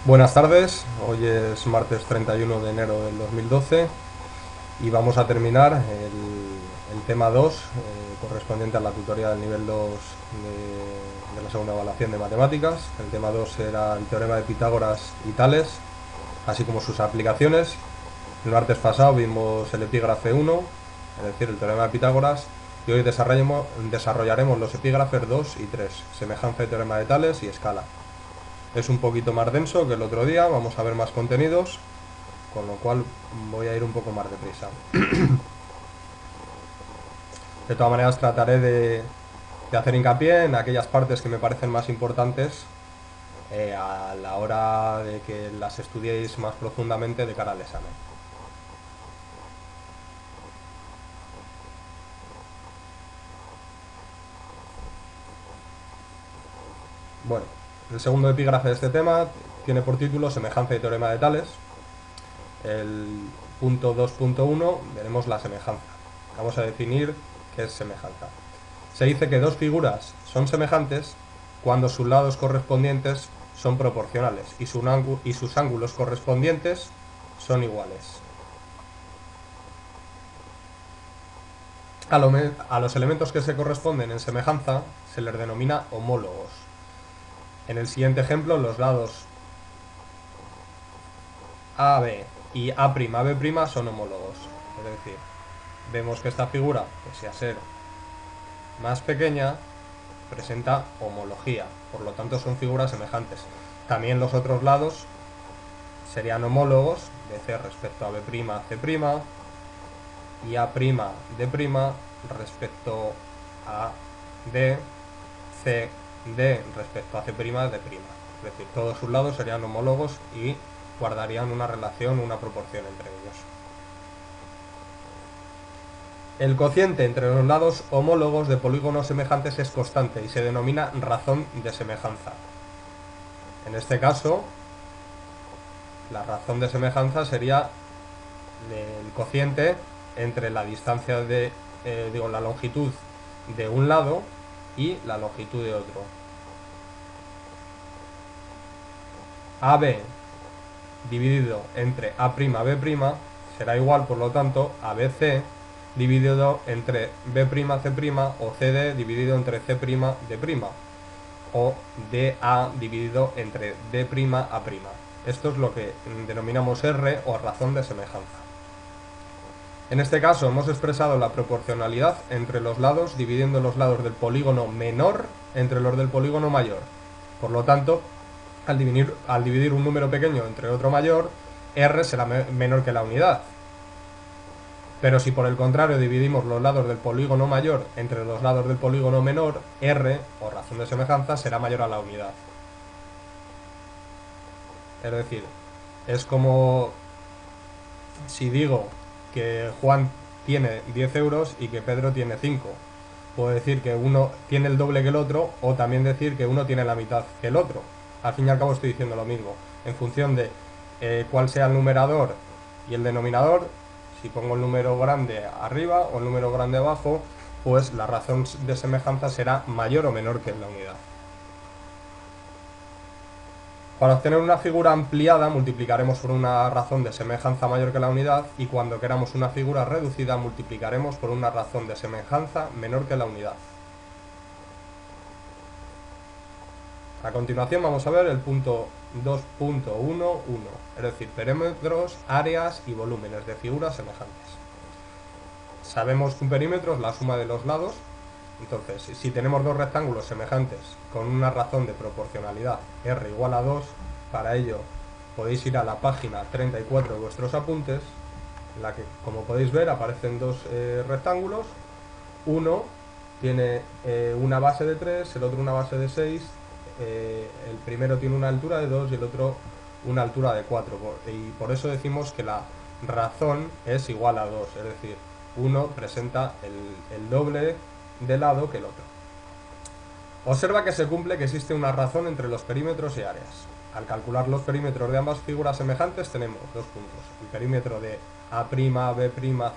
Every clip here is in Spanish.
Buenas tardes, hoy es martes 31 de enero del 2012 y vamos a terminar el tema 2 correspondiente a la tutoría del nivel 2 de la segunda evaluación de matemáticas. El tema 2 era el teorema de Pitágoras y Tales, así como sus aplicaciones. El martes pasado vimos el epígrafe 1, es decir, el teorema de Pitágoras, y hoy desarrollaremos los epígrafes 2 y 3, semejanza de teorema de Tales y escala. Es un poquito más denso que el otro día, vamos a ver más contenidos, con lo cual voy a ir un poco más deprisa. De todas maneras trataré de hacer hincapié en aquellas partes que me parecen más importantes a la hora de que las estudiéis más profundamente de cara al examen. Bueno, el segundo epígrafe de este tema tiene por título Semejanza y teorema de Tales. El punto 2.1 veremos la semejanza. Vamos a definir qué es semejanza. Se dice que dos figuras son semejantes cuando sus lados correspondientes son proporcionales y sus ángulos correspondientes son iguales. A los elementos que se corresponden en semejanza se les denomina homólogos. En el siguiente ejemplo, los lados AB y A'B' son homólogos. Es decir, vemos que esta figura, pese a ser más pequeña, presenta homología, por lo tanto son figuras semejantes. También los otros lados serían homólogos de C respecto a B', C' y A', D' respecto a D, C, D respecto a C', D'. Es decir, todos sus lados serían homólogos y guardarían una relación, una proporción entre ellos. El cociente entre los lados homólogos de polígonos semejantes es constante y se denomina razón de semejanza. En este caso, la razón de semejanza sería el cociente entre la distancia la longitud de un lado y la longitud de otro. AB dividido entre A'B' será igual, por lo tanto, a BC dividido entre B'C' o CD dividido entre C'D', o DA dividido entre D'A'. Esto es lo que denominamos R o razón de semejanza. En este caso hemos expresado la proporcionalidad entre los lados dividiendo los lados del polígono menor entre los del polígono mayor. Por lo tanto, al dividir un número pequeño entre otro mayor, R será menor que la unidad. Pero si por el contrario dividimos los lados del polígono mayor entre los lados del polígono menor, R, o razón de semejanza, será mayor a la unidad. Es decir, es como si digo que Juan tiene 10 euros y que Pedro tiene 5. Puedo decir que uno tiene el doble que el otro, o también decir que uno tiene la mitad que el otro. Al fin y al cabo estoy diciendo lo mismo. En función de cuál sea el numerador y el denominador, si pongo el número grande arriba o el número grande abajo, pues la razón de semejanza será mayor o menor que la unidad. Para obtener una figura ampliada multiplicaremos por una razón de semejanza mayor que la unidad, y cuando queramos una figura reducida multiplicaremos por una razón de semejanza menor que la unidad. A continuación vamos a ver el punto 2.11, es decir, perímetros, áreas y volúmenes de figuras semejantes. Sabemos que un perímetro es la suma de los lados. Entonces, si tenemos dos rectángulos semejantes con una razón de proporcionalidad R igual a 2, para ello podéis ir a la página 34 de vuestros apuntes, en la que, como podéis ver, aparecen dos rectángulos. Uno tiene una base de 3, el otro una base de 6, el primero tiene una altura de 2 y el otro una altura de 4, y por eso decimos que la razón es igual a 2, es decir, uno presenta el doble de lado que el otro. Observa que se cumple que existe una razón entre los perímetros y áreas. Al calcular los perímetros de ambas figuras semejantes tenemos dos puntos: el perímetro de A', B',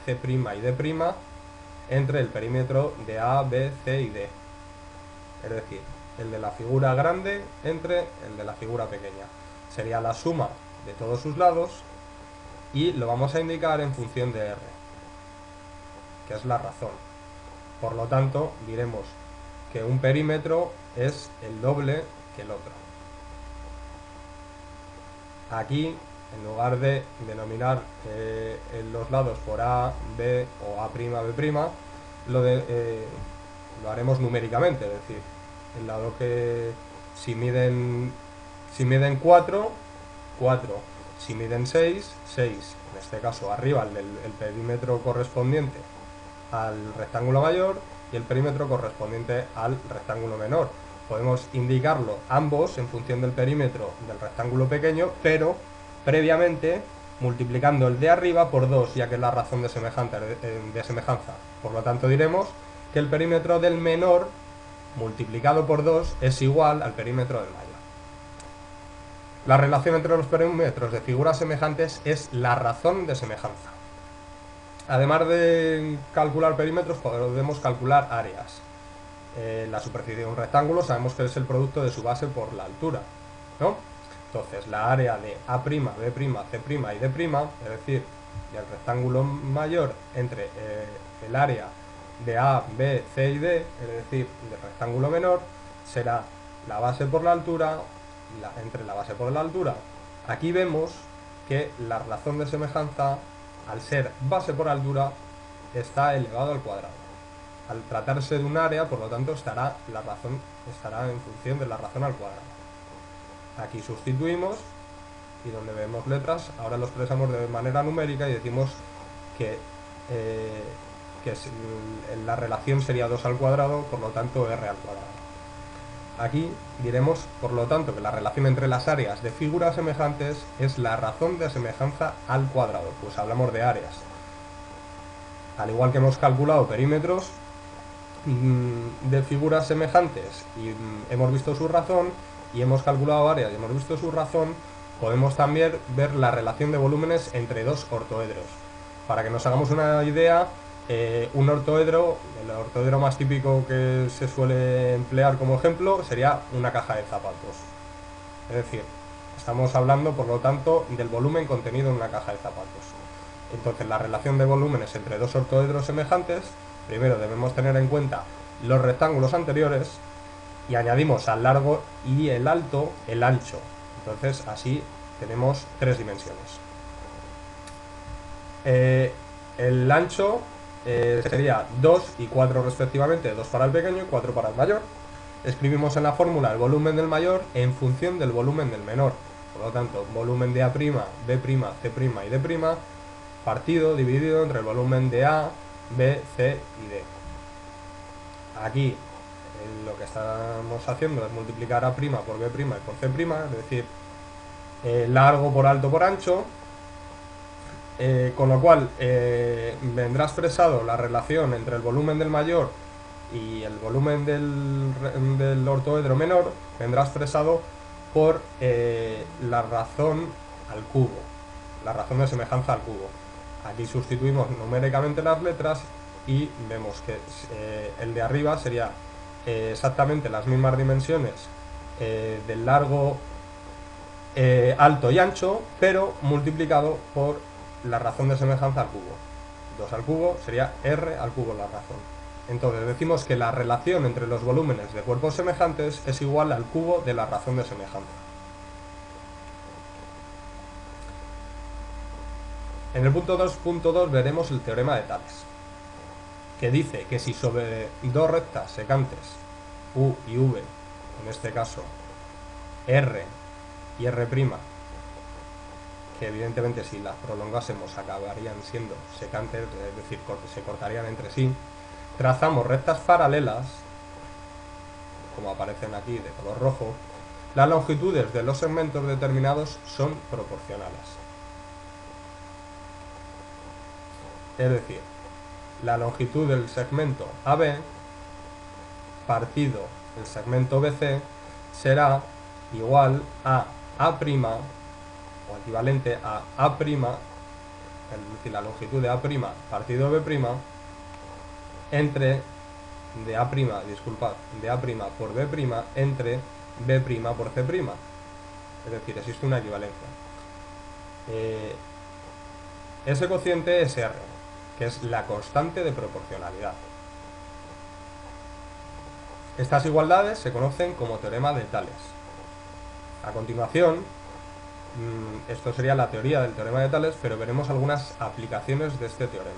C' y D' entre el perímetro de A, B, C y D. Es decir, el de la figura grande entre el de la figura pequeña. sería la suma de todos sus lados, y lo vamos a indicar en función de R, que es la razón. Por lo tanto, diremos que un perímetro es el doble que el otro. Aquí, en lugar de denominar los lados por A, B o A', B', lo haremos numéricamente, es decir, el lado que si miden 4, 4, si miden 6, 6. En este caso arriba el perímetro correspondiente al rectángulo mayor y el perímetro correspondiente al rectángulo menor. Podemos indicarlo ambos en función del perímetro del rectángulo pequeño, pero previamente multiplicando el de arriba por 2, ya que es la razón de semejanza. Por lo tanto diremos que el perímetro del menor multiplicado por 2 es igual al perímetro del mayor. La relación entre los perímetros de figuras semejantes es la razón de semejanza. Además de calcular perímetros, podemos calcular áreas. La superficie de un rectángulo sabemos que es el producto de su base por la altura, ¿no? Entonces, la área de A', B', C' y D', es decir, del rectángulo mayor entre el área de A, B, C y D, es decir, del rectángulo menor, será la base por la altura, entre la base por la altura. Aquí vemos que la razón de semejanza, al ser base por altura, está elevado al cuadrado. Al tratarse de un área, por lo tanto, estará en función de la razón al cuadrado. Aquí sustituimos y donde vemos letras, ahora lo expresamos de manera numérica y decimos que la relación sería 2 al cuadrado, por lo tanto R al cuadrado. Aquí diremos, por lo tanto, que la relación entre las áreas de figuras semejantes es la razón de semejanza al cuadrado, pues hablamos de áreas. Al igual que hemos calculado perímetros de figuras semejantes y hemos visto su razón, y hemos calculado áreas y hemos visto su razón, podemos también ver la relación de volúmenes entre dos ortoedros. Para que nos hagamos una idea, un ortoedro, el ortoedro más típico que se suele emplear como ejemplo, sería una caja de zapatos. Es decir, estamos hablando, por lo tanto, del volumen contenido en una caja de zapatos. Entonces, la relación de volúmenes entre dos ortoedros semejantes, primero debemos tener en cuenta los rectángulos anteriores y añadimos al largo y el alto el ancho. Entonces, así tenemos 3 dimensiones. El ancho sería 2 y 4 respectivamente, 2 para el pequeño y 4 para el mayor. Escribimos en la fórmula el volumen del mayor en función del volumen del menor. Por lo tanto, volumen de A', B', C' y D' partido dividido entre el volumen de A, B, C y D. Aquí lo que estamos haciendo es multiplicar A' por B' y por C', es decir, largo por alto por ancho, con lo cual vendrá expresado la relación entre el volumen del mayor y el volumen del ortoedro menor, vendrá expresado por la razón al cubo, la razón de semejanza al cubo. Aquí sustituimos numéricamente las letras y vemos que el de arriba sería exactamente las mismas dimensiones del largo, alto y ancho, pero multiplicado por la razón de semejanza al cubo. 2 al cubo sería R al cubo la razón. Entonces decimos que la relación entre los volúmenes de cuerpos semejantes es igual al cubo de la razón de semejanza. En el punto 2.2 veremos el teorema de Tales, que dice que si sobre dos rectas secantes U y V, en este caso R y R', que evidentemente si las prolongásemos acabarían siendo secantes, es decir, se cortarían entre sí, trazamos rectas paralelas, como aparecen aquí de color rojo, las longitudes de los segmentos determinados son proporcionales. Es decir, la longitud del segmento AB partido el segmento BC será igual a A', o equivalente a A', es decir, la longitud de A' partido B', entre de A', de A' por B', entre B' por C'. es decir, existe una equivalencia. Ese cociente es R, que es la constante de proporcionalidad. Estas igualdades se conocen como teorema de Tales. A continuación, esto sería la teoría del teorema de Tales, pero veremos algunas aplicaciones de este teorema.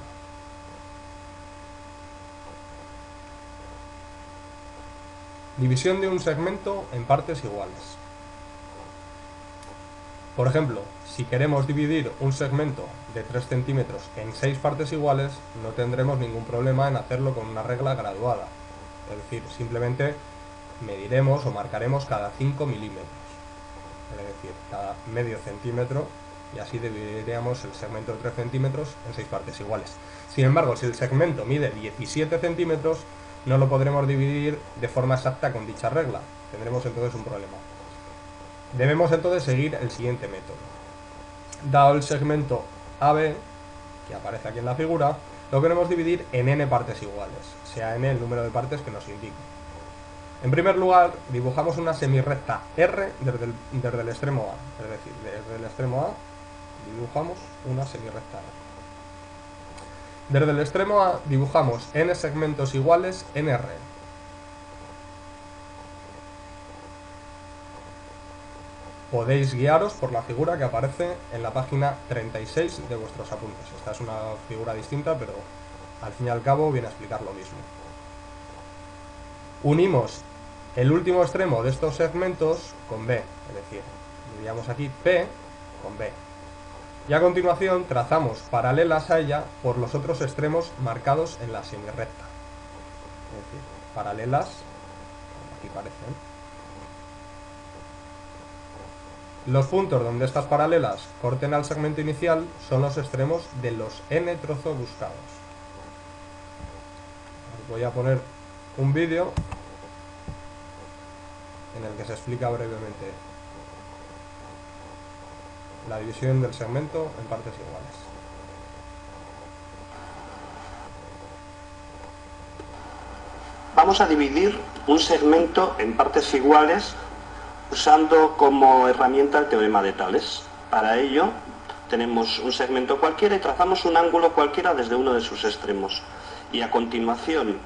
División de un segmento en partes iguales. Por ejemplo, si queremos dividir un segmento de 3 centímetros en 6 partes iguales, no tendremos ningún problema en hacerlo con una regla graduada. Es decir, simplemente mediremos o marcaremos cada 5 milímetros. Es decir, cada medio centímetro, y así dividiríamos el segmento de 3 centímetros en 6 partes iguales. Sin embargo, si el segmento mide 17 centímetros, no lo podremos dividir de forma exacta con dicha regla. Tendremos entonces un problema. Debemos entonces seguir el siguiente método. Dado el segmento AB, que aparece aquí en la figura, lo queremos dividir en n partes iguales, sea n el número de partes que nos indique. En primer lugar, dibujamos una semirrecta R desde el extremo A, es decir, desde el extremo A dibujamos una semirrecta R. Desde el extremo A dibujamos n segmentos iguales en R. Podéis guiaros por la figura que aparece en la página 36 de vuestros apuntes. Esta es una figura distinta, pero al fin y al cabo viene a explicar lo mismo. Unimos el último extremo de estos segmentos con B, es decir, diríamos aquí P con B. Y a continuación trazamos paralelas a ella por los otros extremos marcados en la semirrecta. Es decir, paralelas, como aquí parecen. Los puntos donde estas paralelas corten al segmento inicial son los extremos de los n trozos buscados. Voy a poner un vídeo en el que se explica brevemente la división del segmento en partes iguales. Vamos a dividir un segmento en partes iguales usando como herramienta el teorema de Tales. Para ello tenemos un segmento cualquiera y trazamos un ángulo cualquiera desde uno de sus extremos. Y a continuación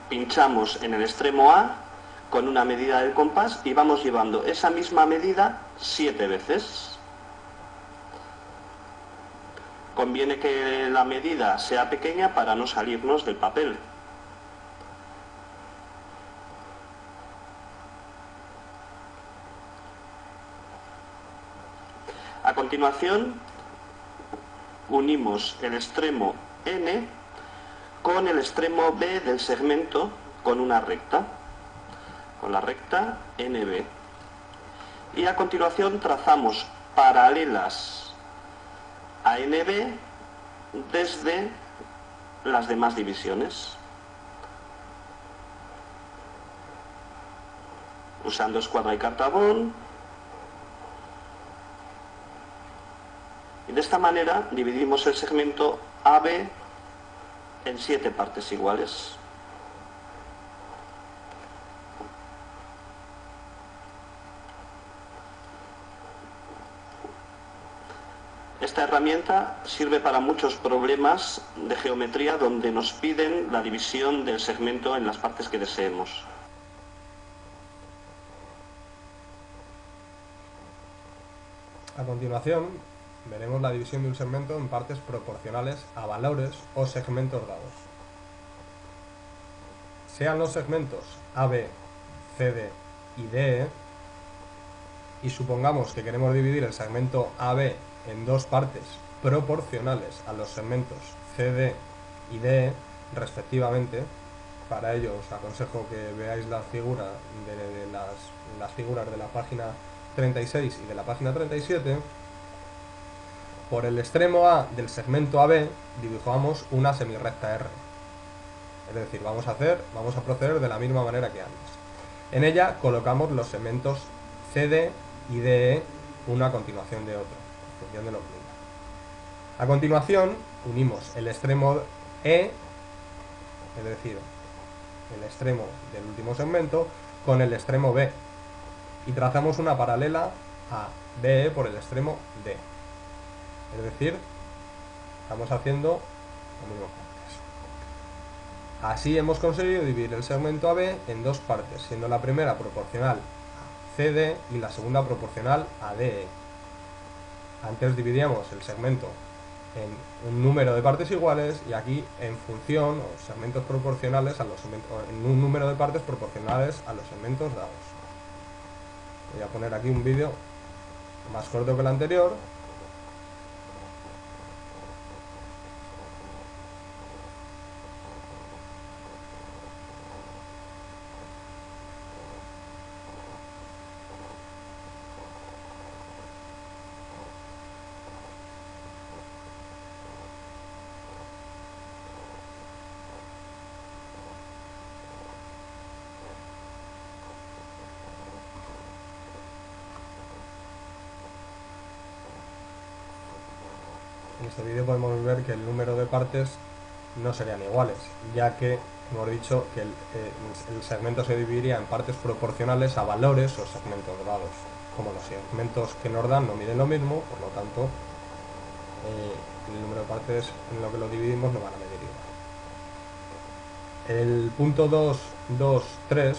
pinchamos en el extremo A con una medida del compás y vamos llevando esa misma medida 7 veces. Conviene que la medida sea pequeña para no salirnos del papel. A continuación, unimos el extremo N con el extremo B del segmento con una recta, con la recta NB. Y a continuación trazamos paralelas a NB desde las demás divisiones, usando escuadra y cartabón. Y de esta manera dividimos el segmento AB en 7 partes iguales. Esta herramienta sirve para muchos problemas de geometría donde nos piden la división del segmento en las partes que deseemos. A continuación, veremos la división de un segmento en partes proporcionales a valores o segmentos dados. Sean los segmentos AB, CD y DE, y supongamos que queremos dividir el segmento AB en dos partes proporcionales a los segmentos CD y DE, respectivamente. Para ello os aconsejo que veáis la figura de las figuras de la página 36 y de la página 37. Por el extremo A del segmento AB dibujamos una semirrecta R. Es decir, vamos a proceder de la misma manera que antes. En ella colocamos los segmentos CD y DE uno a continuación de otro, en función de lo que diga. A continuación unimos el extremo E, es decir, el extremo del último segmento, con el extremo B y trazamos una paralela a DE por el extremo D. Es decir, estamos haciendo lo mismo que antes. Así hemos conseguido dividir el segmento AB en dos partes, siendo la primera proporcional a CD y la segunda proporcional a DE. Antes dividíamos el segmento en un número de partes iguales y aquí en función o segmentos proporcionales a los en un número de partes proporcionales a los segmentos dados. Voy a poner aquí un vídeo más corto que el anterior. En este vídeo podemos ver que el número de partes no serían iguales, ya que hemos dicho que el segmento se dividiría en partes proporcionales a valores o segmentos dados. Como los segmentos que nos dan no miden lo mismo, por lo tanto el número de partes en lo que lo dividimos no van a medir igual. El punto 2, 2, 3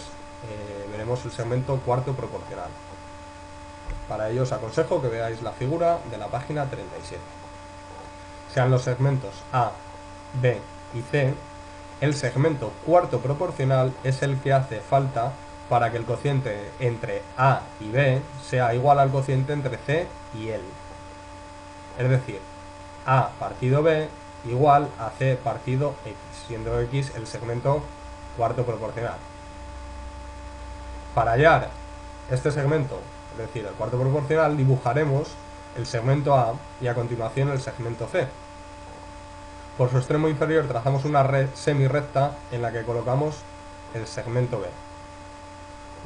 veremos el segmento cuarto proporcional. Para ello os aconsejo que veáis la figura de la página 37. Sean los segmentos A, B y C, el segmento cuarto proporcional es el que hace falta para que el cociente entre A y B sea igual al cociente entre C y L. Es decir, A partido B igual a C partido X, siendo X el segmento cuarto proporcional. Para hallar este segmento, es decir, el cuarto proporcional, dibujaremos el segmento A y a continuación el segmento C. Por su extremo inferior trazamos una semirrecta en la que colocamos el segmento B.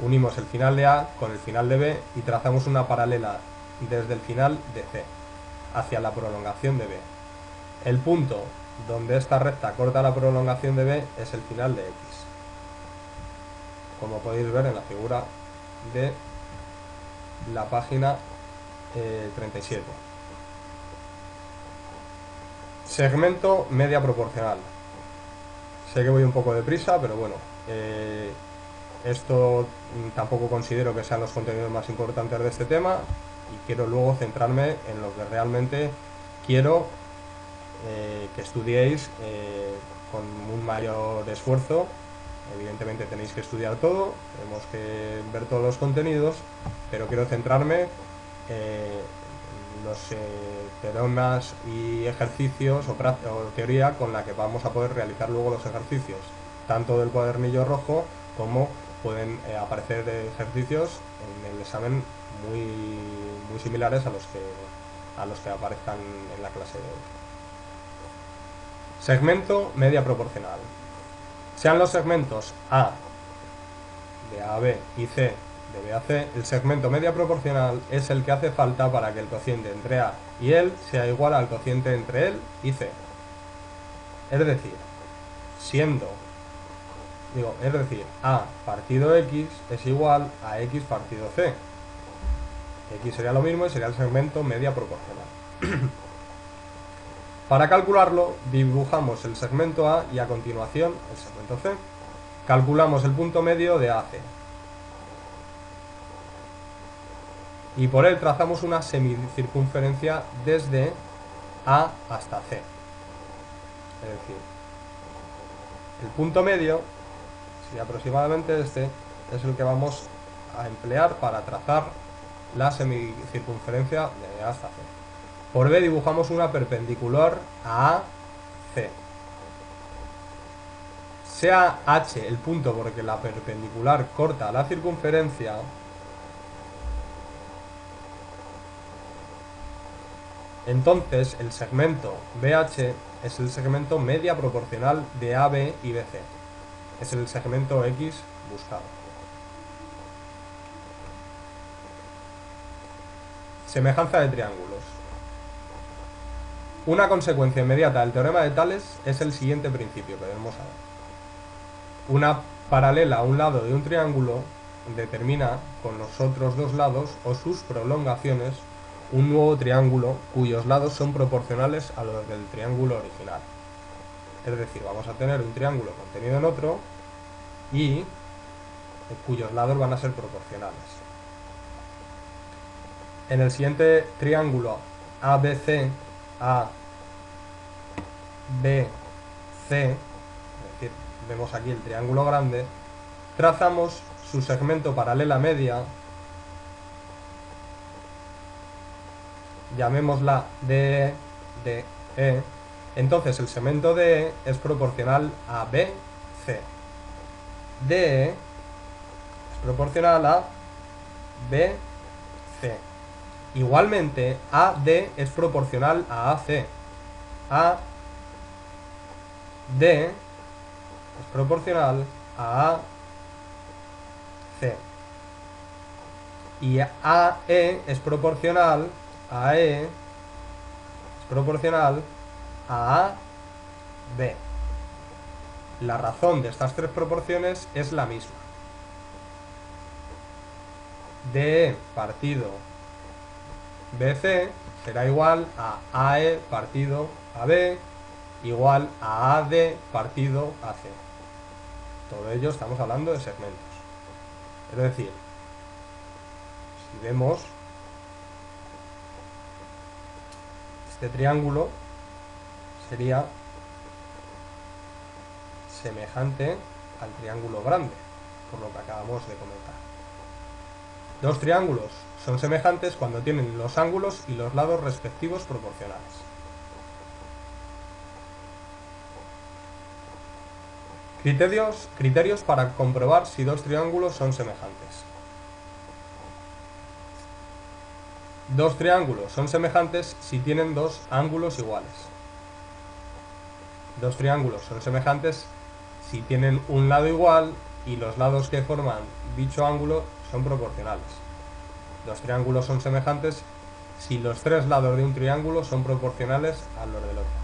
Unimos el final de A con el final de B y trazamos una paralela desde el final de C hacia la prolongación de B. El punto donde esta recta corta la prolongación de B es el final de X, como podéis ver en la figura de la página 37. Segmento media proporcional. Sé que voy un poco deprisa, pero bueno, esto tampoco considero que sean los contenidos más importantes de este tema y quiero luego centrarme en lo que realmente quiero que estudiéis con un mayor esfuerzo. Evidentemente tenéis que estudiar todo, tenemos que ver todos los contenidos, pero quiero centrarme en los teoremas y ejercicios o teoría con la que vamos a poder realizar luego los ejercicios, tanto del cuadernillo rojo como pueden aparecer ejercicios en el examen muy similares a los que aparezcan en la clase de hoy. Segmento media proporcional. Sean los segmentos A de A a B y C de B a C, el segmento media proporcional es el que hace falta para que el cociente entre A y L sea igual al cociente entre L y C. Es decir, A partido X es igual a X partido C. X sería lo mismo y sería el segmento media proporcional. Para calcularlo, dibujamos el segmento A y a continuación el segmento C. Calculamos el punto medio de AC. Y por él trazamos una semicircunferencia desde A hasta C. Es decir, el punto medio, si aproximadamente este, es el que vamos a emplear para trazar la semicircunferencia de A hasta C. Por B dibujamos una perpendicular a AC. Sea H el punto porque la perpendicular corta la circunferencia, entonces el segmento BH es el segmento media proporcional de AB y BC. Es el segmento X buscado. Semejanza de triángulos. Una consecuencia inmediata del teorema de Tales es el siguiente principio que debemos saber. Una paralela a un lado de un triángulo determina con los otros dos lados o sus prolongaciones un nuevo triángulo cuyos lados son proporcionales a los del triángulo original. Es decir, vamos a tener un triángulo contenido en otro y cuyos lados van a ser proporcionales. En el siguiente triángulo ABC, ABC, es decir, vemos aquí el triángulo grande, trazamos su segmento paralela media, llamémosla DE, entonces el segmento DE es proporcional a BC. DE es proporcional a BC. Igualmente, AD es proporcional a AC. AD es proporcional a AC. Y AE es proporcional a AE es proporcional a AB. La razón de estas tres proporciones es la misma. DE partido BC será igual a AE partido AB igual a AD partido AC. Todo ello estamos hablando de segmentos. Es decir, si vemos este triángulo sería semejante al triángulo grande, por lo que acabamos de comentar. Dos triángulos son semejantes cuando tienen los ángulos y los lados respectivos proporcionales. Criterios para comprobar si dos triángulos son semejantes. Dos triángulos son semejantes si tienen dos ángulos iguales. Dos triángulos son semejantes si tienen un lado igual y los lados que forman dicho ángulo son proporcionales. Dos triángulos son semejantes si los tres lados de un triángulo son proporcionales a los del otro.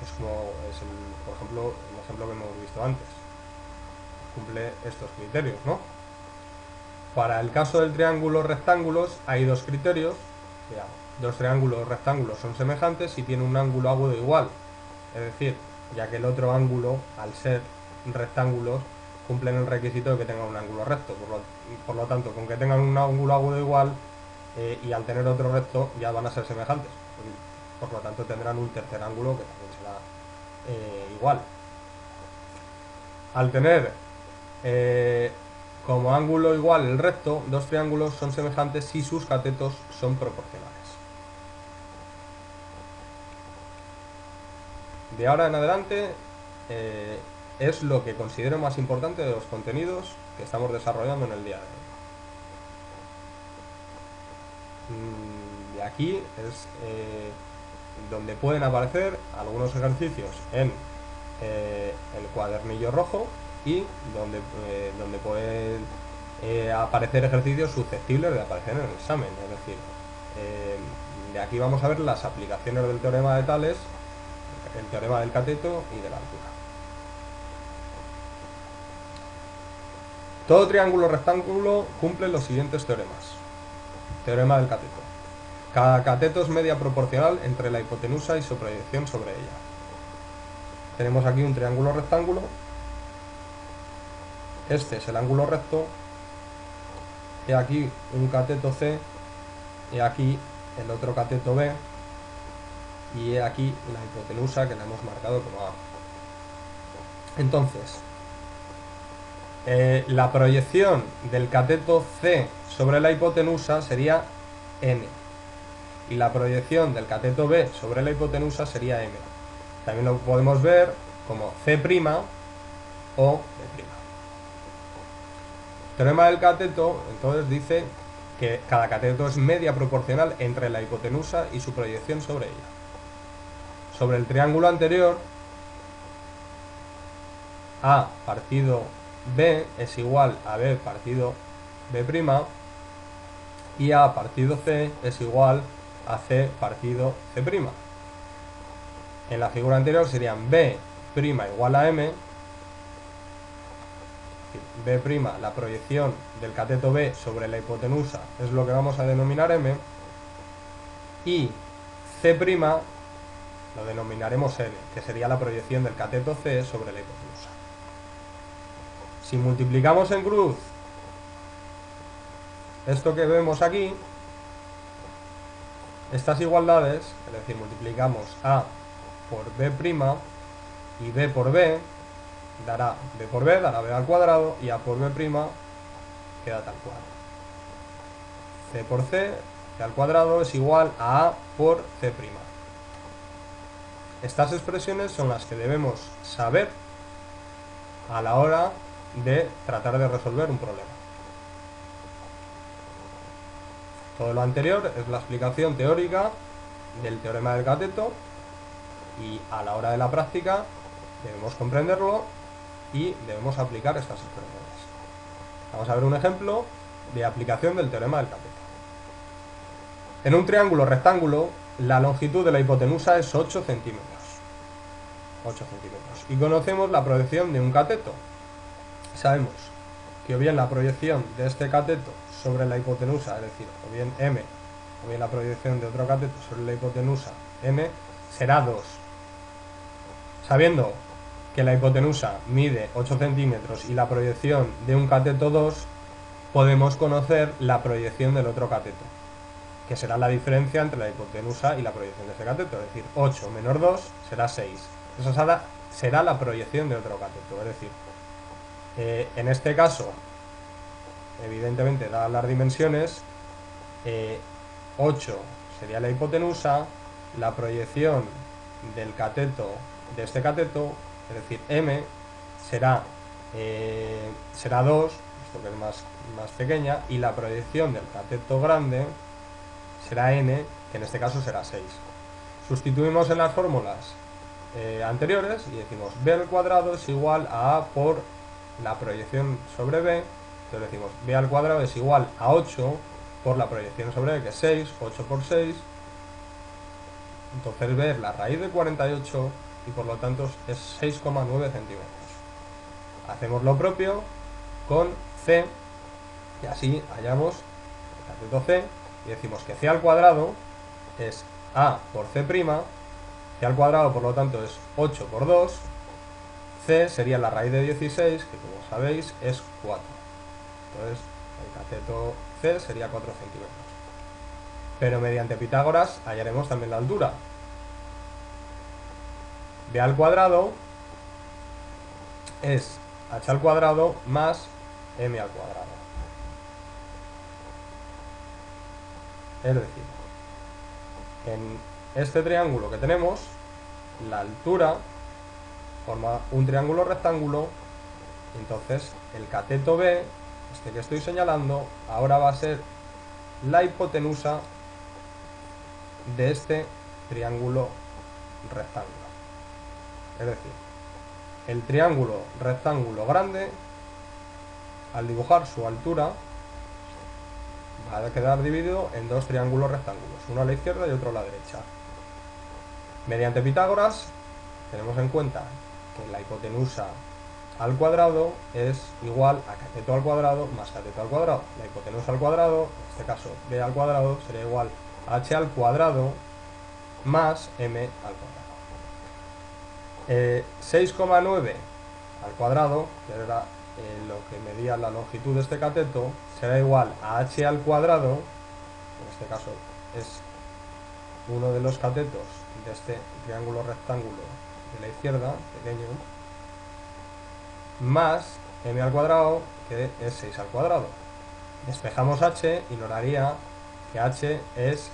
Es como es por ejemplo, el ejemplo que hemos visto antes. Cumple estos criterios, ¿no? Para el caso del triángulo rectángulos hay dos criterios. Dos triángulos rectángulos son semejantes si tienen un ángulo agudo igual. Es decir, ya que el otro ángulo, al ser rectángulos, cumplen el requisito de que tengan un ángulo recto. Por lo tanto, con que tengan un ángulo agudo igual y al tener otro recto ya van a ser semejantes. Por lo tanto, tendrán un tercer ángulo que también será igual. Al tener como ángulo igual el recto, dos triángulos son semejantes si sus catetos son proporcionales. De ahora en adelante es lo que considero más importante de los contenidos que estamos desarrollando en el día de hoy. Y aquí es donde pueden aparecer algunos ejercicios en el cuadernillo rojo y donde pueden aparecer ejercicios susceptibles de aparecer en el examen. Es decir, de aquí vamos a ver las aplicaciones del teorema de Tales, el teorema del cateto y de la altura. Todo triángulo rectángulo cumple los siguientes teoremas. Teorema del cateto. Cada cateto es media proporcional entre la hipotenusa y su proyección sobre ella. Tenemos aquí un triángulo rectángulo. Este es el ángulo recto. Y aquí un cateto C. Y aquí el otro cateto B. Y aquí la hipotenusa que la hemos marcado como A. Entonces, la proyección del cateto C sobre la hipotenusa sería N. Y la proyección del cateto B sobre la hipotenusa sería M. También lo podemos ver como C' o B'. Teorema del cateto, entonces, dice que cada cateto es media proporcional entre la hipotenusa y su proyección sobre ella. Sobre el triángulo anterior, A partido B es igual a B partido B' y A partido C es igual a C partido C'. En la figura anterior serían B' igual a M decir, B', la proyección del cateto B sobre la hipotenusa es lo que vamos a denominar M, y C' lo denominaremos N, que sería la proyección del cateto C sobre la hipotenusa. Si multiplicamos en cruz esto que vemos aquí, estas igualdades, es decir, multiplicamos A por B' y B por B, dará B por B, dará B al cuadrado, y A por B' queda tal cual. C por C, C al cuadrado, es igual a A por C'. Estas expresiones son las que debemos saber a la hora de tratar de resolver un problema. Todo lo anterior es la explicación teórica del teorema del cateto, y a la hora de la práctica debemos comprenderlo y debemos aplicar estas expresiones. Vamos a ver un ejemplo de aplicación del teorema del cateto. En un triángulo rectángulo, la longitud de la hipotenusa es 8 centímetros. 8 centímetros. Y conocemos la proyección de un cateto. Sabemos que o bien la proyección de este cateto sobre la hipotenusa, es decir, o bien M, o bien la proyección de otro cateto sobre la hipotenusa N, será 2. Sabiendo que la hipotenusa mide 8 centímetros y la proyección de un cateto 2, podemos conocer la proyección del otro cateto, que será la diferencia entre la hipotenusa y la proyección de este cateto, es decir, 8 menos 2 será 6. Esa será la proyección de otro cateto, es decir, en este caso, evidentemente, dadas las dimensiones, 8 sería la hipotenusa, la proyección del cateto de este cateto, es decir, M, será 2, esto que es más pequeña, y la proyección del cateto grande será N, que en este caso será 6. Sustituimos en las fórmulas anteriores y decimos B al cuadrado es igual a A por la proyección sobre B. Entonces decimos B al cuadrado es igual a 8 por la proyección sobre B, que es 6, 8 por 6. Entonces B es la raíz de 48 y por lo tanto es 6,9 centímetros. Hacemos lo propio con C y así hallamos el cateto C y decimos que C al cuadrado es A por C', C al cuadrado por lo tanto es 8 por 2, C sería la raíz de 16, que como sabéis es 4. Entonces el cateto C sería 4 centímetros. Pero mediante Pitágoras hallaremos también la altura. B al cuadrado es H al cuadrado más M al cuadrado. Es decir, en este triángulo que tenemos, la altura forma un triángulo rectángulo, y entonces el cateto B, este que estoy señalando, ahora va a ser la hipotenusa de este triángulo rectángulo. Es decir, el triángulo rectángulo grande, al dibujar su altura, va a quedar dividido en dos triángulos rectángulos, uno a la izquierda y otro a la derecha. Mediante Pitágoras tenemos en cuenta que la hipotenusa al cuadrado es igual a cateto al cuadrado más cateto al cuadrado. La hipotenusa al cuadrado, en este caso B al cuadrado, sería igual a H al cuadrado más M al cuadrado. 6,9 al cuadrado, que era lo que medía la longitud de este cateto, será igual a H al cuadrado, en este caso es uno de los catetos de este triángulo rectángulo de la izquierda, pequeño, más M al cuadrado, que es 6 al cuadrado. Despejamos H y nos daría que H es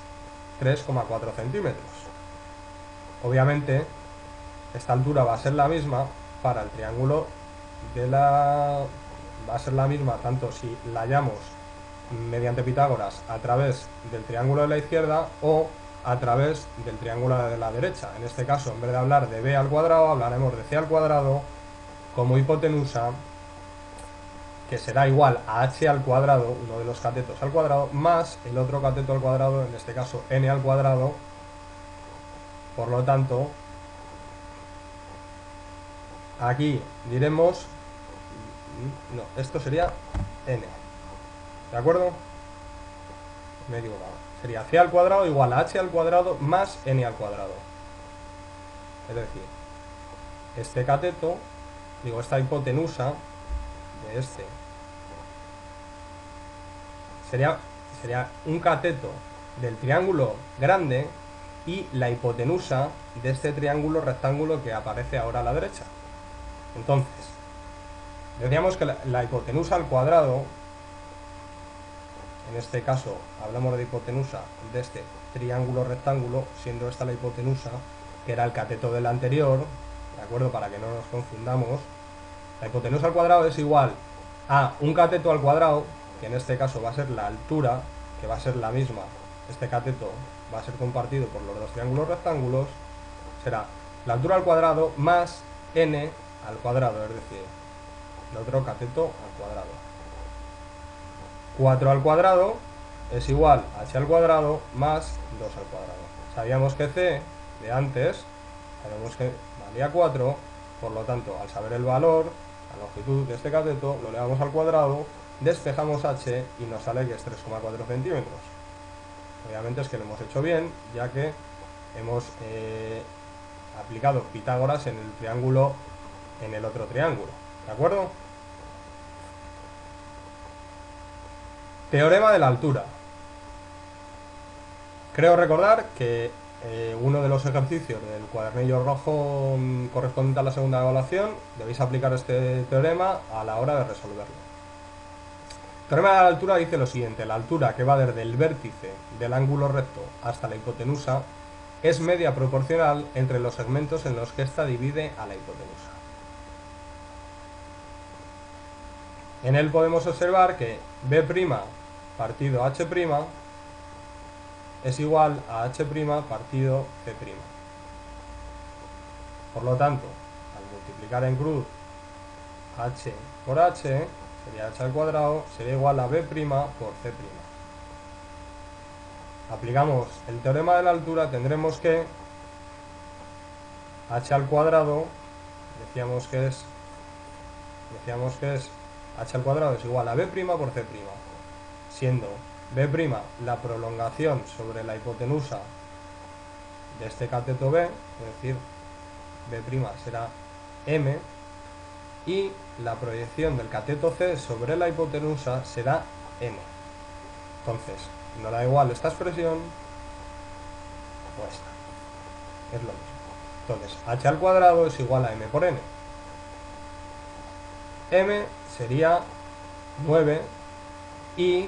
3,4 centímetros. Obviamente, esta altura va a ser la misma para el triángulo va a ser la misma tanto si la hallamos mediante Pitágoras a través del triángulo de la izquierda o a través del triángulo de la derecha. En este caso, en vez de hablar de B al cuadrado, hablaremos de C al cuadrado como hipotenusa, que será igual a H al cuadrado, uno de los catetos al cuadrado, más el otro cateto al cuadrado, en este caso N al cuadrado. Por lo tanto, aquí diremos No, esto sería n. ¿De acuerdo? Me he equivocado. Sería c al cuadrado igual a h al cuadrado más n al cuadrado. Es decir, este cateto, digo, esta hipotenusa de este sería un cateto del triángulo grande y la hipotenusa de este triángulo rectángulo que aparece ahora a la derecha. Entonces, decíamos que la hipotenusa al cuadrado, en este caso hablamos de hipotenusa de este triángulo rectángulo, siendo esta la hipotenusa, que era el cateto del anterior, ¿de acuerdo? Para que no nos confundamos, la hipotenusa al cuadrado es igual a un cateto al cuadrado, que en este caso va a ser la altura, que va a ser la misma, este cateto va a ser compartido por los dos triángulos rectángulos, será la altura al cuadrado más n al cuadrado, es decir, el otro cateto al cuadrado. 4 al cuadrado es igual a h al cuadrado más 2 al cuadrado. Sabíamos que c de antes, sabemos que valía 4, por lo tanto, al saber el valor, la longitud de este cateto, lo elevamos al cuadrado, despejamos h y nos sale que es 3,4 centímetros. Obviamente es que lo hemos hecho bien, ya que hemos aplicado Pitágoras en el triángulo, en el otro triángulo. ¿De acuerdo? Teorema de la altura. Creo recordar que uno de los ejercicios del cuadernillo rojo correspondiente a la segunda evaluación debéis aplicar este teorema a la hora de resolverlo. El teorema de la altura dice lo siguiente: la altura que va desde el vértice del ángulo recto hasta la hipotenusa es media proporcional entre los segmentos en los que ésta divide a la hipotenusa. En él podemos observar que B' partido H' es igual a H' partido C'. Por lo tanto, al multiplicar en cruz H por H, sería H al cuadrado, sería igual a B' por C'. Aplicamos el teorema de la altura, tendremos que H al cuadrado, decíamos que es H al cuadrado es igual a B' por C', siendo B' la prolongación sobre la hipotenusa de este cateto B, es decir, B' será M, y la proyección del cateto C sobre la hipotenusa será N. Entonces, no da igual esta expresión o esta. Es lo mismo. Entonces, H al cuadrado es igual a M por N. M sería 9 y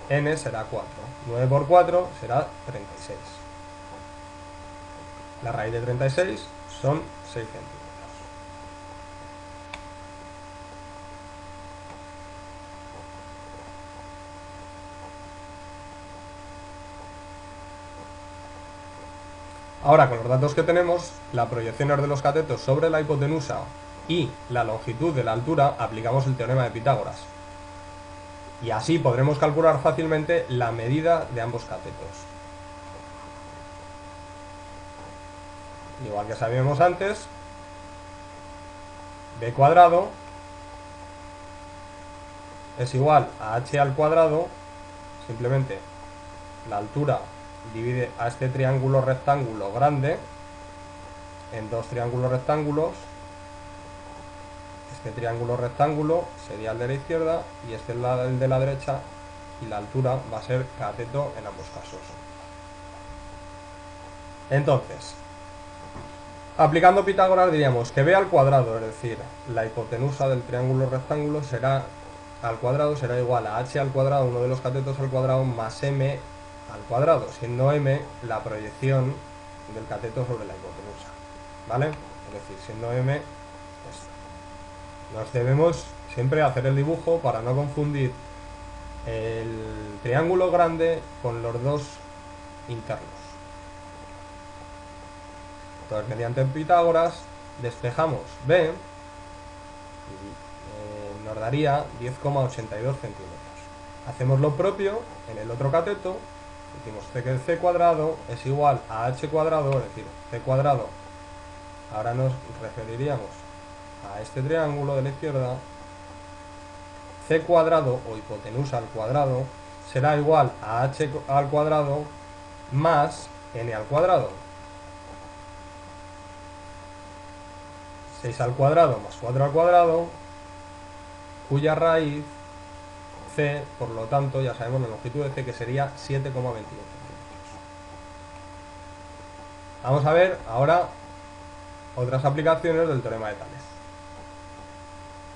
N será 4. 9 por 4 será 36. La raíz de 36 son 6 centímetros. Ahora, con los datos que tenemos, las proyecciones de los catetos sobre la hipotenusa y la longitud de la altura, aplicamos el teorema de Pitágoras. Y así podremos calcular fácilmente la medida de ambos catetos. Igual que sabíamos antes, B cuadrado es igual a H al cuadrado, simplemente la altura divide a este triángulo rectángulo grande en dos triángulos rectángulos. Este triángulo rectángulo sería el de la izquierda y este es el de la derecha, y la altura va a ser cateto en ambos casos. Entonces, aplicando Pitágoras diríamos que B al cuadrado, es decir, la hipotenusa del triángulo rectángulo será al cuadrado será igual a H al cuadrado, uno de los catetos al cuadrado, más M al cuadrado, siendo M la proyección del cateto sobre la hipotenusa, ¿vale? Es decir, siendo M esto. Nos debemos siempre hacer el dibujo para no confundir el triángulo grande con los dos internos. Entonces, mediante Pitágoras despejamos B y nos daría 10,82 centímetros. Hacemos lo propio en el otro cateto. Decimos que C cuadrado es igual a H cuadrado, es decir, C cuadrado. Ahora nos referiríamos a este triángulo de la izquierda, c cuadrado o hipotenusa al cuadrado será igual a h al cuadrado más n al cuadrado. 6 al cuadrado más 4 al cuadrado, cuya raíz c, por lo tanto, ya sabemos la longitud de c, que sería 7,21 centímetros. Vamos a ver ahora otras aplicaciones del teorema de Tales.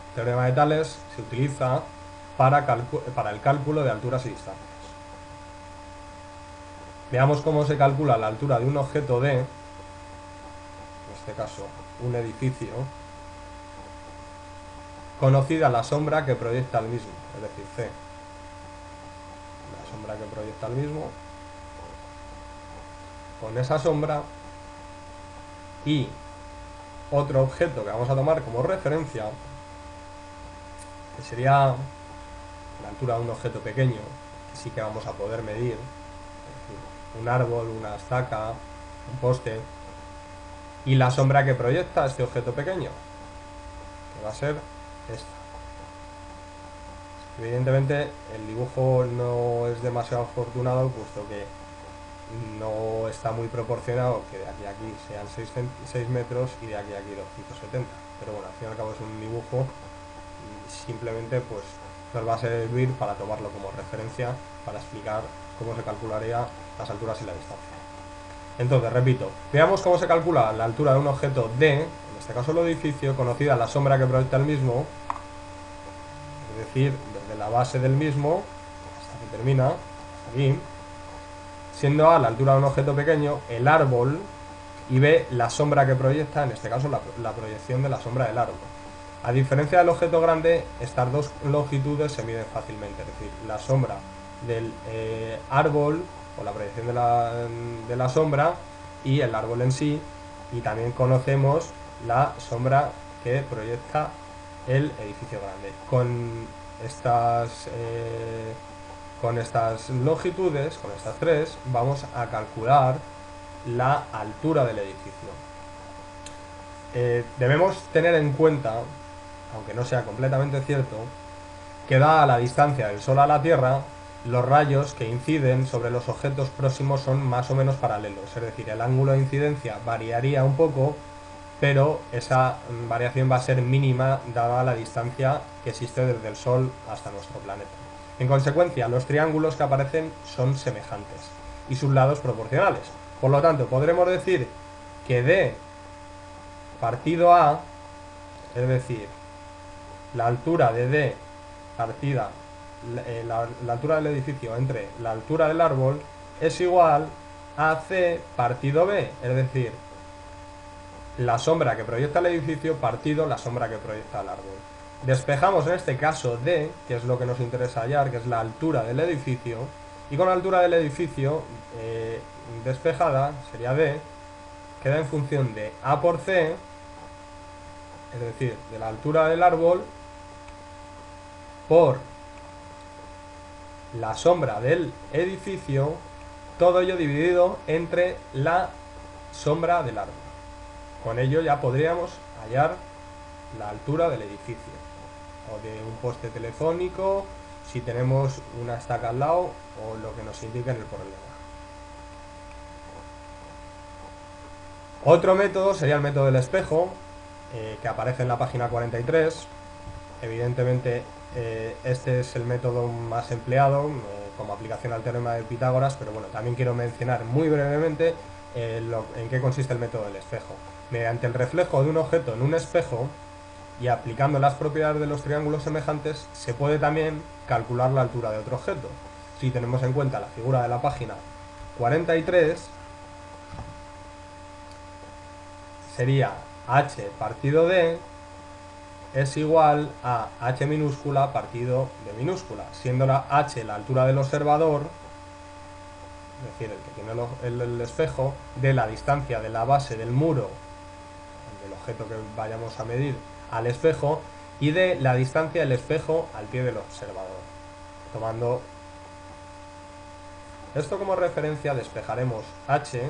El teorema de Tales se utiliza para el cálculo de alturas y distancias. Veamos cómo se calcula la altura de un objeto D, en este caso un edificio, conocida la sombra que proyecta el mismo, es decir, C. La sombra que proyecta el mismo, con esa sombra, y otro objeto que vamos a tomar como referencia, que sería la altura de un objeto pequeño, que sí que vamos a poder medir, es decir, un árbol, una estaca, un poste, y la sombra que proyecta este objeto pequeño, que va a ser esta. Evidentemente el dibujo no es demasiado afortunado, puesto que no está muy proporcionado, que de aquí a aquí sean 6 metros y de aquí a aquí 270. Pero bueno, al fin y al cabo es un dibujo y simplemente pues nos va a servir para tomarlo como referencia para explicar cómo se calcularía las alturas y la distancia. Entonces, repito, veamos cómo se calcula la altura de un objeto D, en este caso el edificio, conocida la sombra que proyecta el mismo, es decir, desde la base del mismo hasta que termina, hasta aquí, siendo A la altura de un objeto pequeño, el árbol, y B la sombra que proyecta, en este caso la proyección de la sombra del árbol. A diferencia del objeto grande, estas dos longitudes se miden fácilmente, es decir, la sombra del árbol o la proyección de la sombra y el árbol en sí, y también conocemos la sombra que proyecta el edificio grande. Con estas longitudes, con estas tres, vamos a calcular la altura del edificio. Debemos tener en cuenta, aunque no sea completamente cierto, que dada la distancia del Sol a la Tierra, los rayos que inciden sobre los objetos próximos son más o menos paralelos, es decir, el ángulo de incidencia variaría un poco, pero esa variación va a ser mínima dada la distancia que existe desde el Sol hasta nuestro planeta. En consecuencia, los triángulos que aparecen son semejantes y sus lados proporcionales. Por lo tanto, podremos decir que D partido A, es decir, la altura de D partida, la altura del edificio entre la altura del árbol, es igual a C partido B, es decir, la sombra que proyecta el edificio partido la sombra que proyecta el árbol. Despejamos en este caso D, que es lo que nos interesa hallar, que es la altura del edificio, y con la altura del edificio despejada, sería D, queda en función de A por C, es decir, de la altura del árbol, por la sombra del edificio, todo ello dividido entre la sombra del árbol. Con ello ya podríamos hallar la altura del edificio, o de un poste telefónico, si tenemos una estaca al lado, o lo que nos indique en el problema. Otro método sería el método del espejo, que aparece en la página 43. Evidentemente este es el método más empleado como aplicación al teorema de Pitágoras, pero bueno, también quiero mencionar muy brevemente en qué consiste el método del espejo. Mediante el reflejo de un objeto en un espejo y aplicando las propiedades de los triángulos semejantes, se puede también calcular la altura de otro objeto. Si tenemos en cuenta la figura de la página 43, sería h partido d es igual a h minúscula partido d minúscula, siendo la h la altura del observador, es decir, el que tiene el espejo, de la distancia de la base del muro, del objeto que vayamos a medir, al espejo, y de la distancia del espejo al pie del observador. Tomando esto como referencia, despejaremos h,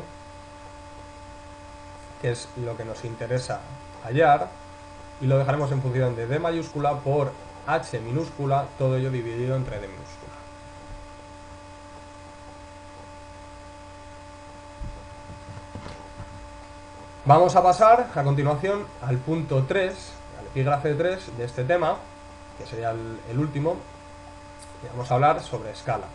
que es lo que nos interesa hallar, y lo dejaremos en función de D mayúscula por H minúscula, todo ello dividido entre D minúscula. Vamos a pasar a continuación al punto 3, al epígrafe 3 de este tema, que sería el último, y vamos a hablar sobre escala.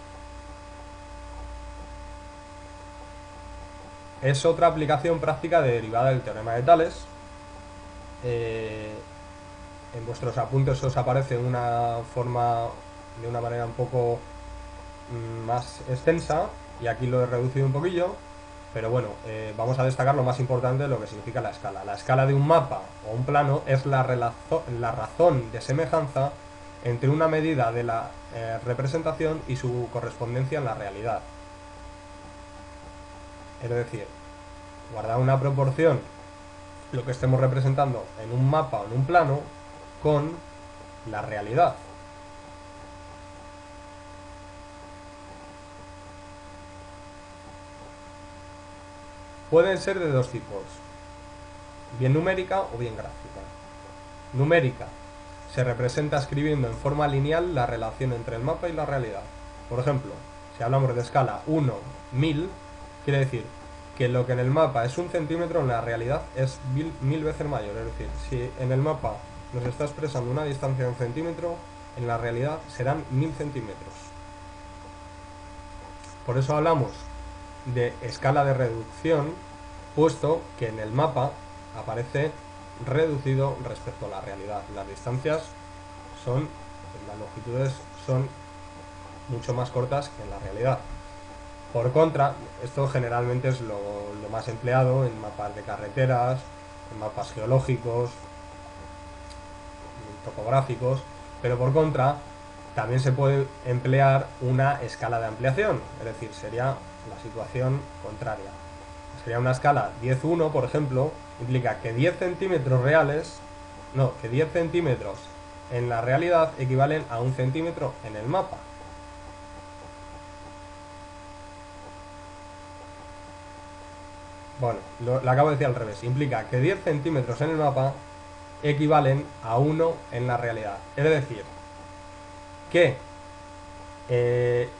Es otra aplicación práctica derivada del teorema de Tales. En vuestros apuntes os aparece una forma de una manera un poco más extensa, y aquí lo he reducido un poquillo. Pero bueno, vamos a destacar lo más importante de lo que significa la escala. La escala de un mapa o un plano es la razón de semejanza entre una medida de la representación y su correspondencia en la realidad. Es decir, guardar una proporción lo que estemos representando en un mapa o en un plano con la realidad. Pueden ser de dos tipos, bien numérica o bien gráfica. Numérica se representa escribiendo en forma lineal la relación entre el mapa y la realidad. Por ejemplo, si hablamos de escala 1, 1000, quiere decir que lo que en el mapa es 1 centímetro, en la realidad es 1000 veces mayor. Es decir, si en el mapa nos está expresando una distancia de 1 centímetro, en la realidad serán 1000 centímetros. Por eso hablamos de escala de reducción, puesto que en el mapa aparece reducido respecto a la realidad. Las distancias las longitudes son mucho más cortas que en la realidad. Por contra, esto generalmente es lo más empleado en mapas de carreteras, en mapas geológicos, topográficos, pero por contra también se puede emplear una escala de ampliación, es decir, sería la situación contraria. Sería una escala 10-1, por ejemplo, implica que 10 centímetros que 10 centímetros en la realidad equivalen a 1 centímetro en el mapa. Bueno, lo acabo de decir al revés. Implica que 10 centímetros en el mapa equivalen a 1 en la realidad. Es decir, que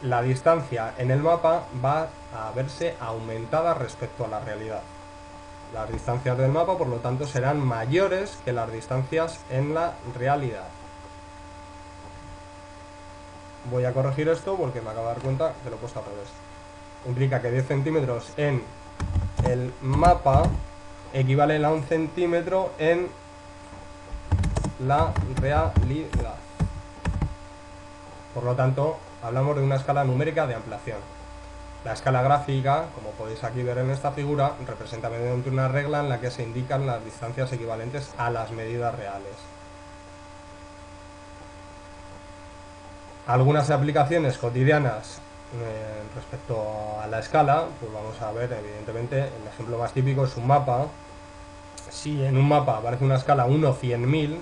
la distancia en el mapa va a verse aumentada respecto a la realidad. Las distancias del mapa, por lo tanto, serán mayores que las distancias en la realidad. Voy a corregir esto porque me acabo de dar cuenta que lo he puesto al revés. Implica que 10 centímetros en el mapa equivalen a 1 centímetro en la realidad. Por lo tanto, hablamos de una escala numérica de ampliación. La escala gráfica, como podéis aquí ver en esta figura, representa mediante una regla en la que se indican las distancias equivalentes a las medidas reales. Algunas aplicaciones cotidianas respecto a la escala, pues vamos a ver, evidentemente, el ejemplo más típico es un mapa. Si en un mapa aparece una escala 1/100.000,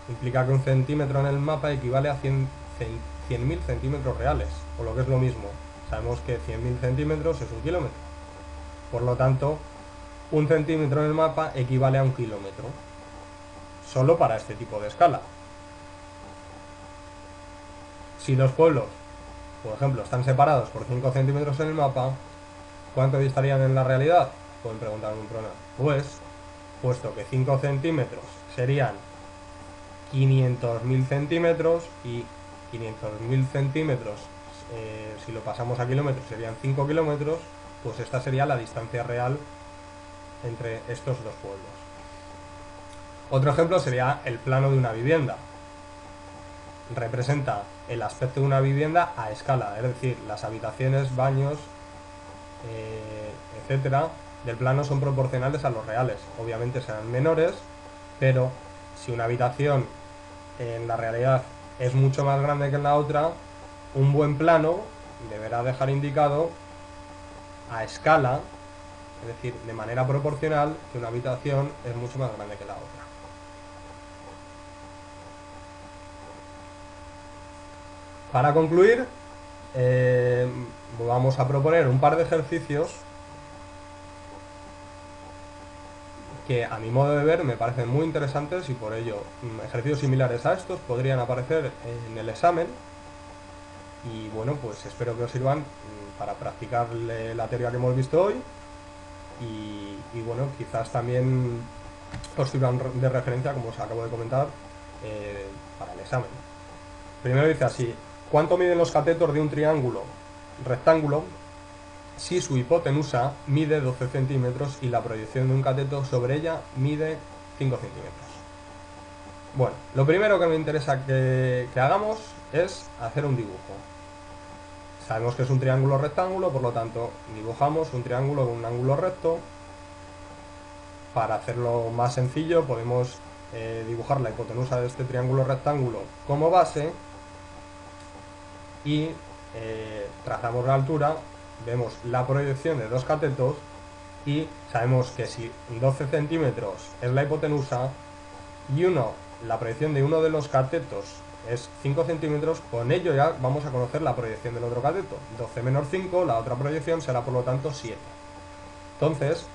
implica que 1 centímetro en el mapa equivale a 100.000 centímetros reales, o lo que es lo mismo. Sabemos que 100.000 centímetros es 1 kilómetro. Por lo tanto, 1 centímetro en el mapa equivale a 1 kilómetro. Solo para este tipo de escala. Si dos pueblos, por ejemplo, están separados por 5 centímetros en el mapa, ¿cuánto distarían en la realidad? Pueden preguntarme un problema. Pues, puesto que 5 centímetros serían 500.000 centímetros y 500.000 centímetros, si lo pasamos a kilómetros, serían 5 kilómetros, pues esta sería la distancia real entre estos dos pueblos. Otro ejemplo sería el plano de una vivienda. Representa el aspecto de una vivienda a escala, es decir, las habitaciones, baños, etcétera, del plano son proporcionales a los reales. Obviamente serán menores, pero si una habitación en la realidad es mucho más grande que en la otra, un buen plano deberá dejar indicado a escala, es decir, de manera proporcional, que una habitación es mucho más grande que la otra. Para concluir, vamos a proponer un par de ejercicios que a mi modo de ver me parecen muy interesantes y por ello ejercicios similares a estos podrían aparecer en el examen. Y bueno, pues espero que os sirvan para practicar la teoría que hemos visto hoy y bueno, quizás también os sirvan de referencia, como os acabo de comentar, para el examen. Primero dice así: ¿cuánto miden los catetos de un triángulo rectángulo si su hipotenusa mide 12 centímetros y la proyección de un cateto sobre ella mide 5 centímetros? Bueno, lo primero que me interesa que hagamos es hacer un dibujo. Sabemos que es un triángulo rectángulo, por lo tanto dibujamos un triángulo con un ángulo recto. Para hacerlo más sencillo podemos dibujar la hipotenusa de este triángulo rectángulo como base y trazamos la altura, vemos la proyección de dos catetos y sabemos que si 12 centímetros es la hipotenusa y la proyección de uno de los catetos es 5 centímetros, con ello ya vamos a conocer la proyección del otro cateto. 12 menos 5, la otra proyección será por lo tanto 7. Entonces,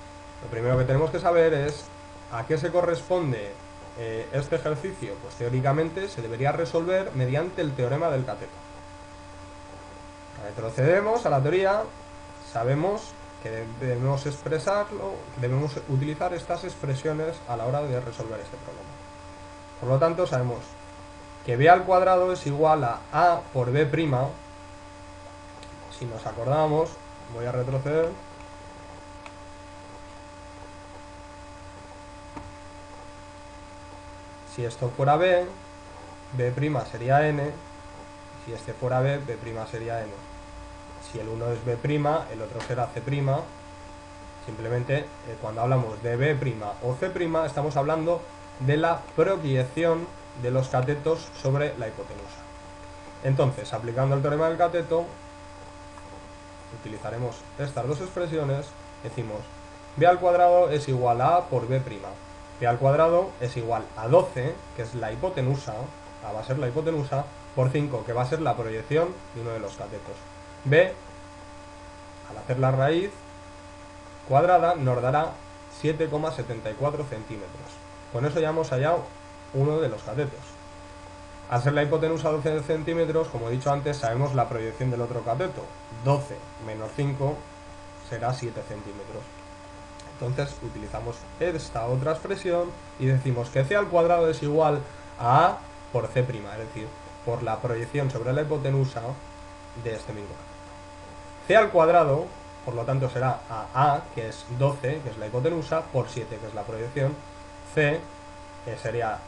lo primero que tenemos que saber es a qué se corresponde este ejercicio. Pues teóricamente se debería resolver mediante el teorema del cateto. Retrocedemos a la teoría, sabemos que debemos expresarlo, debemos utilizar estas expresiones a la hora de resolver este problema. Por lo tanto, sabemos que b al cuadrado es igual a por b'. Si nos acordamos, voy a retroceder. Si esto fuera b, b' sería n. Si este fuera b, b' sería n. Si el uno es b', el otro será c'. Simplemente cuando hablamos de b' o c', estamos hablando de la proyección de los catetos sobre la hipotenusa. Entonces, aplicando el teorema del cateto, utilizaremos estas dos expresiones. Decimos b al cuadrado es igual a por b'. B al cuadrado es igual a 12, que es la hipotenusa, va a ser la hipotenusa, por 5, que va a ser la proyección de uno de los catetos. B, al hacer la raíz cuadrada, nos dará 7,74 centímetros. Con eso ya hemos hallado uno de los catetos. Al ser la hipotenusa 12 centímetros, como he dicho antes, sabemos la proyección del otro cateto. 12 menos 5 será 7 centímetros. Entonces utilizamos esta otra expresión y decimos que c al cuadrado es igual a por c', es decir, por la proyección sobre la hipotenusa de este mismo cateto. C al cuadrado, por lo tanto, será a, que es 12, que es la hipotenusa, por 7, que es la proyección. C sería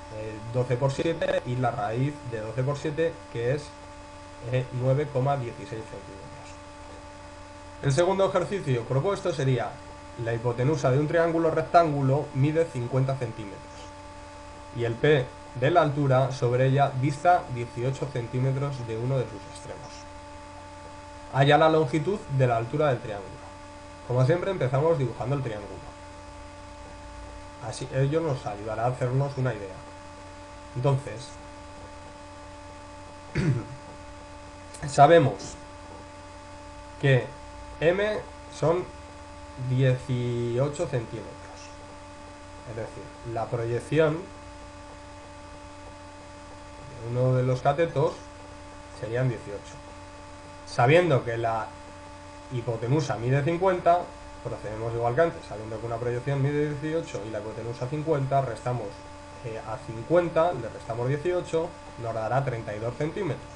12 por 7 y la raíz de 12 por 7, que es 9,16 centímetros. El segundo ejercicio propuesto sería: la hipotenusa de un triángulo rectángulo mide 50 centímetros y el P de la altura sobre ella dista 18 centímetros de uno de sus extremos. Halla la longitud de la altura del triángulo. Como siempre, empezamos dibujando el triángulo. Así ello nos ayudará a hacernos una idea. Entonces, sabemos que M son 18 centímetros. Es decir, la proyección de uno de los catetos serían 18. Sabiendo que la hipotenusa mide 50, procedemos igual que antes. Sabiendo que una proyección mide 18 y la hipotenusa 50, restamos a 50, le restamos 18, nos dará 32 centímetros.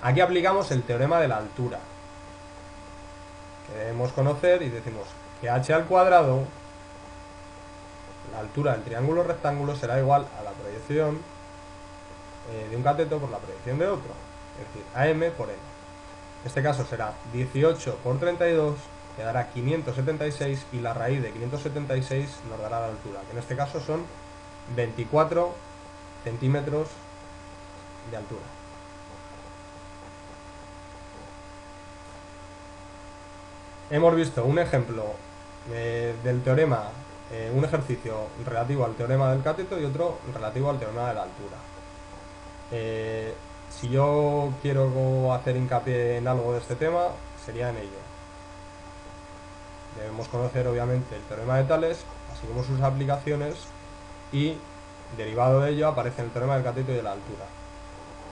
Aquí aplicamos el teorema de la altura, que debemos conocer, y decimos que h al cuadrado, la altura del triángulo rectángulo, será igual a la proyección de un cateto por la proyección de otro, es decir, AM por N. En este caso será 18 por 32, que dará 576, y la raíz de 576 nos dará la altura, que en este caso son 24 centímetros de altura. Hemos visto un ejemplo del teorema, un ejercicio relativo al teorema del cateto y otro relativo al teorema de la altura. Si yo quiero hacer hincapié en algo de este tema, sería en ello. Debemos conocer obviamente el teorema de Tales, así como sus aplicaciones, y derivado de ello aparece el teorema del cateto y de la altura.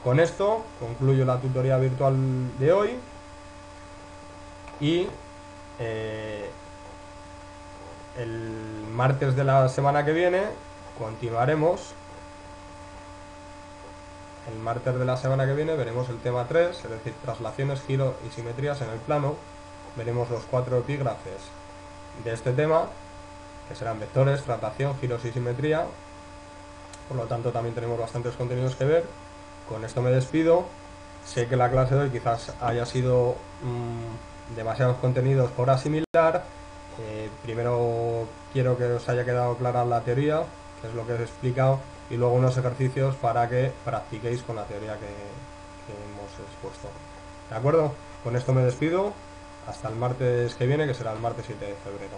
Con esto concluyo la tutoría virtual de hoy y el martes de la semana que viene continuaremos. El martes de la semana que viene veremos el tema 3, es decir, traslaciones, giros y simetrías en el plano. Veremos los 4 epígrafes de este tema, que serán vectores, traslación, giros y simetría. Por lo tanto, también tenemos bastantes contenidos que ver. Con esto me despido. Sé que la clase de hoy quizás haya sido demasiados contenidos por asimilar. Primero quiero que os haya quedado clara la teoría, que es lo que os he explicado, y luego unos ejercicios para que practiquéis con la teoría que hemos expuesto. ¿De acuerdo? Con esto me despido. Hasta el martes que viene, que será el martes 7 de febrero.